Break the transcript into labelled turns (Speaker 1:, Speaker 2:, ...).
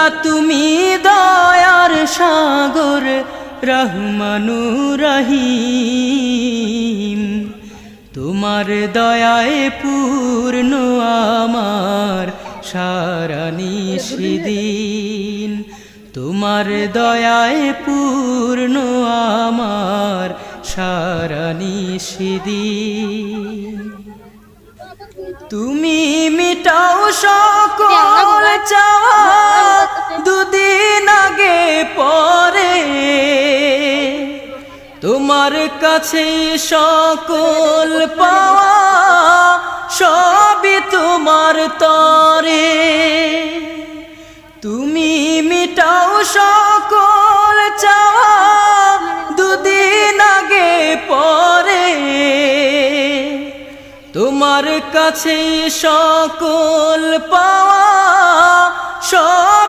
Speaker 1: খোদা তুমি দয়ার সাগর রহমানুর রহিম, তোমার দয়ায় পূর্ণ আমার সারা নিশিদিন, তোমার দয়ায় পূর্ণ আমার সারা নিশিদিন। তুমি মিটাও সকল চাওয়া দুদিন আগে পরে, তোমার কাছে সকল পাওয়া সবই তোমার তরে। তুমি মিটাও সকল চাওয়া দুদিন আগে পরে, তোমার কাছে সকল পাওয়া সব